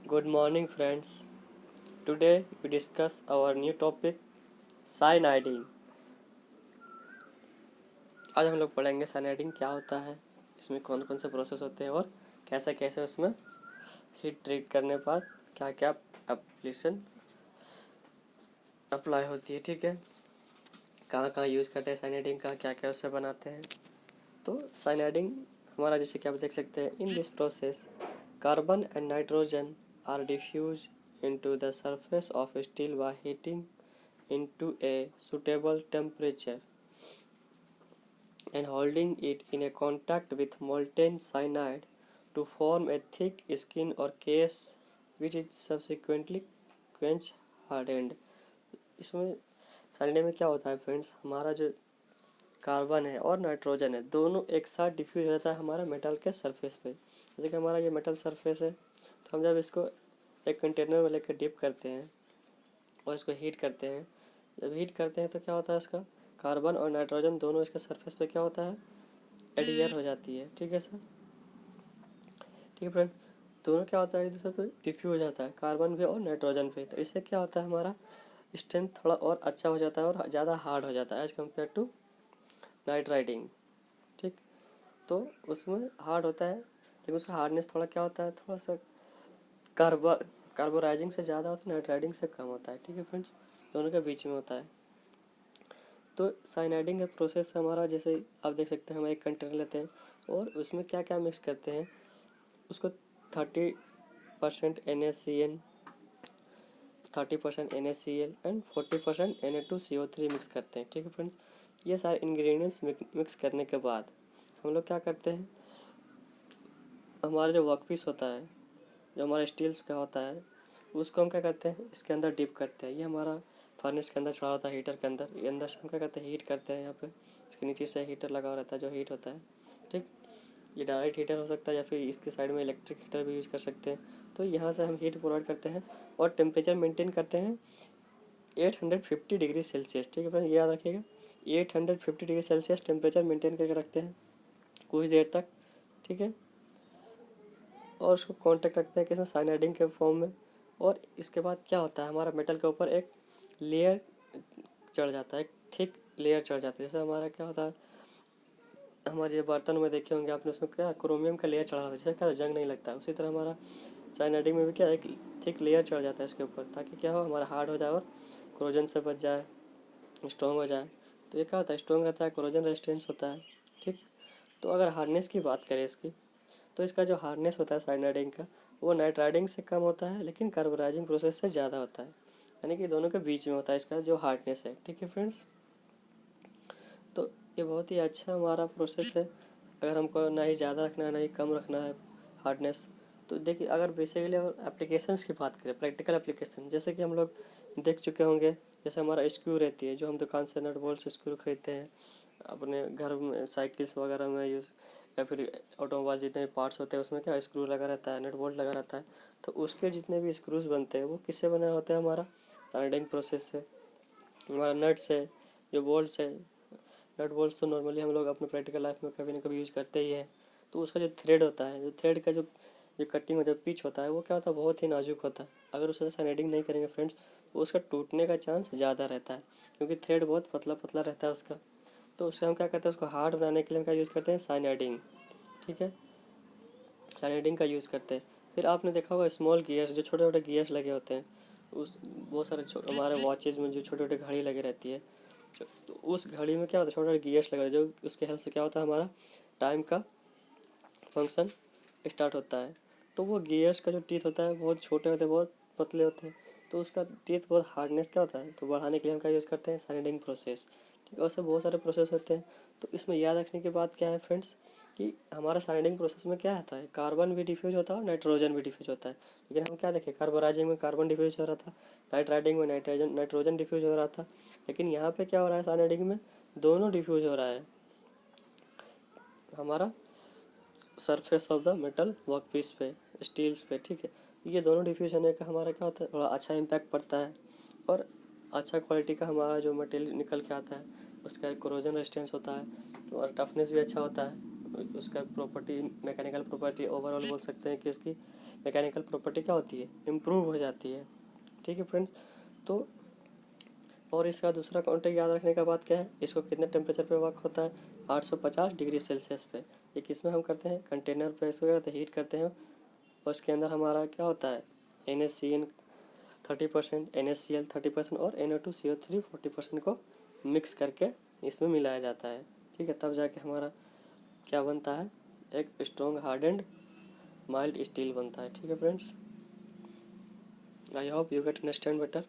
Good morning, friends. Today we discuss our new topic cyaniding. आज हम लोग पढ़ेंगे cyaniding क्या होता है, इसमें कौन कौन से प्रोसेस होते हैं और कैसे कैसे उसमें हीट ट्रीट करने पर क्या क्या एप्लीकेशन अप्लाई होती है। ठीक है, कहाँ कहाँ यूज़ करते हैं cyaniding का, क्या क्या उससे बनाते हैं। तो cyaniding हमारा जैसे कि आप देख सकते हैं, in this process carbon and nitrogen are diffuse into the surface of steel by heating into a suitable temperature and holding it in a contact with molten cyanide to form a thick skin or case which is subsequently quench hardened। इसमें cyanide में क्या होता है friends, हमारा जो carbon है और nitrogen है दोनों एक साथ डिफ्यूज हो जाता है हमारा मेटल के सरफेस पे। जैसे कि हमारा ये मेटल सरफेस है, तो हम जब इसको एक कंटेनर में लेकर डिप करते हैं और इसको हीट करते हैं, जब हीट करते हैं तो क्या होता है, इसका कार्बन और नाइट्रोजन दोनों इसके सरफेस पे क्या होता है, एडहियर हो जाती है। ठीक है सर, ठीक है फ्रेंड, दोनों क्या होता है एक दूसरे पे डिफ्यूज हो जाता है, कार्बन पे और नाइट्रोजन पे। तो इससे क्या होता है, हमारा स्ट्रेंथ थोड़ा और अच्छा हो जाता है और ज़्यादा हार्ड हो जाता है as compare to nitriding. ठीक, तो उसमें हार्ड होता है लेकिन उसका हार्डनेस थोड़ा क्या होता है, थोड़ा सा कार्बोराइजिंग से ज़्यादा होता है, नाइट राइडिंग से कम होता है। ठीक है फ्रेंड्स, दोनों के बीच में होता है। तो साइनाइडिंग का प्रोसेस हमारा जैसे आप देख सकते हैं, हम एक कंटेनर लेते हैं और उसमें क्या क्या मिक्स करते हैं, उसको 30% NaCN, 30% NaCl and 40% Na2CO3 mix करते हैं। ठीक है फ्रेंड्स, ये सारे इंग्रेडिएंट्स मिक्स करने के बाद हम लोग क्या करते हैं, हमारा जो वर्कपीस होता है, जो हमारा स्टील्स का होता है, उसको हम क्या करते हैं, इसके अंदर डिप करते हैं। ये हमारा फर्नेस के अंदर चढ़ा होता है, हीटर के अंदर, ये अंदर से हम क्या करते हैं, हीट करते हैं। यहाँ पे इसके नीचे से हीटर लगा हुआ रहता है जो हीट होता है। ठीक, ये डायरेक्ट हीटर हो सकता है या फिर इसके साइड में इलेक्ट्रिक हीटर भी यूज़ कर सकते हैं। तो यहाँ से हम हीट प्रोवाइड करते हैं और टेम्परेचर मेंटेन करते हैं 850 डिग्री सेल्सियस। ठीक है फ्रेंड, ये याद रखिएगा, 850 डिग्री सेल्सियस टेम्परेचर मेंटेन करके रखते हैं कुछ देर तक। ठीक है, और उसको कांटेक्ट रखते हैं किसमें, साइनाइडिंग के फॉर्म में। और इसके बाद क्या होता है, हमारा मेटल के ऊपर एक लेयर चढ़ जाता है, एक थिक लेयर चढ़ जाता है। जैसे हमारा क्या होता है, हमारे बर्तन में देखे होंगे आपने, उसमें क्या क्रोमियम का लेयर चढ़ा होता है, जिससे क्या जंग नहीं लगता है। उसी तरह हमारा साइनाइडिंग में भी क्या एक थिक लेयर चढ़ जाता है इसके ऊपर, ताकि क्या हो, हमारा हार्ड हो जाए और क्रोजन से बच जाए, स्ट्रॉन्ग हो जाए। तो ये क्या होता है, स्ट्रॉन्ग रहता है, क्रोजन रेजिस्टेंस होता है। ठीक, तो अगर हार्डनेस की बात करें इसकी, तो इसका जो हार्डनेस होता है साइनाइडिंग का, वो नाइट राइडिंग से कम होता है लेकिन कार्बोराइजिंग प्रोसेस से ज़्यादा होता है, यानी कि दोनों के बीच में होता है इसका जो हार्डनेस है। ठीक है फ्रेंड्स, तो ये बहुत ही अच्छा हमारा प्रोसेस है। अगर हमको ना ही ज़्यादा रखना है ना ही कम रखना है हार्डनेस। तो देखिए, अगर बेसिकली अगर एप्लीकेशंस की बात करें, प्रैक्टिकल एप्लीकेशन, जैसे कि हम लोग देख चुके होंगे, जैसे हमारा स्क्रू रहती है जो हम दुकान से नट बोल्ट से स्क्रू खरीदते हैं अपने घर में, साइकिल्स वगैरह में यूज़, या फिर ऑटोमोबाइल जितने भी पार्ट्स होते हैं उसमें क्या स्क्रू लगा रहता है, नट बोल्ट लगा रहता है। तो उसके जितने भी स्क्रूज बनते हैं वो किससे बने होते हैं, हमारा साइनाइडिंग प्रोसेस से। हमारा नट्स है, जो बोल्ट्स है, नट बोल्ट्स तो नॉर्मली हम लोग अपने प्रैक्टिकल लाइफ में कभी ना कभी यूज़ करते ही है। तो उसका जो थ्रेड होता है, जो थ्रेड का जो कटिंग जो पिच होता है, वो क्या होता है, बहुत ही नाजुक होता है। अगर उससे साइनाइडिंग नहीं करेंगे फ्रेंड्स, तो उसका टूटने का चांस ज़्यादा रहता है, क्योंकि थ्रेड बहुत पतला पतला रहता है उसका। तो उससे हम क्या करते हैं, उसको हार्ड बनाने के लिए हम क्या यूज़ करते हैं, साइनाइडिंग। ठीक है, साइनाइडिंग का यूज़ करते हैं। फिर आपने देखा होगा स्मॉल गियर्स, जो छोटे छोटे गियर्स लगे होते हैं, उस बहुत सारे हमारे वॉचेज़ में जो छोटे छोटे घड़ी लगी रहती है, तो उस घड़ी में क्या होता है, छोटे छोटे गियर्स लगे, जो उसके हेल्प से क्या होता है, हमारा टाइम का फंक्शन स्टार्ट होता है। तो वो गियर्स का जो टीथ होता है बहुत छोटे होते हैं, बहुत पतले होते हैं। तो उसका टीथ बहुत हार्डनेस क्या होता है, तो बढ़ाने के लिए हम क्या यूज़ करते हैं, साइनाइडिंग प्रोसेस। ठीक है, ऐसे बहुत सारे प्रोसेस होते हैं। तो इसमें याद रखने की बात क्या है फ्रेंड्स, कि हमारा साइनाइडिंग प्रोसेस में क्या होता है, कार्बन भी डिफ्यूज होता है और नाइट्रोजन भी डिफ्यूज होता है। लेकिन हम क्या देखें, कार्बोराइजिंग में कार्बन डिफ्यूज हो रहा था, नाइट राइडिंग में नाइट्रोजन डिफ्यूज हो रहा था। लेकिन यहाँ पे क्या हो रहा है, साइनाइडिंग में दोनों डिफ्यूज हो रहा है हमारा surface of the metal work piece पे, स्टील्स पे। ठीक है, ये दोनों डिफ्यूज होने का हमारा क्या होता है, थोड़ा अच्छा इम्पैक्ट पड़ता है और अच्छा क्वालिटी का हमारा जो मटेरियल निकल के आता है उसका एक कोरोजन रेजिस्टेंस होता है और टफनेस भी अच्छा होता है। उसका प्रॉपर्टी, मैकेनिकल प्रॉपर्टी ओवरऑल बोल सकते हैं कि इसकी मैकेनिकल प्रॉपर्टी क्या होती है, इम्प्रूव हो जाती है। ठीक है फ्रेंड्स। तो और इसका दूसरा कॉन्टेक्ट याद रखने का बात क्या है, इसको कितने टेम्परेचर पे वर्क होता है, 850 डिग्री सेल्सियस पे। ये किस में हम करते हैं, कंटेनर पे इसको क्या करते हैं, हीट करते हैं, और इसके अंदर हमारा क्या होता है, NaCN 30%, NaCl 30% और Na2CO3 40% को मिक्स करके इसमें मिलाया जाता है। ठीक है, तब जाके हमारा क्या बनता है, एक स्ट्रॉन्ग हार्डेंड माइल्ड स्टील बनता है। ठीक है friends, I hope you get understand better.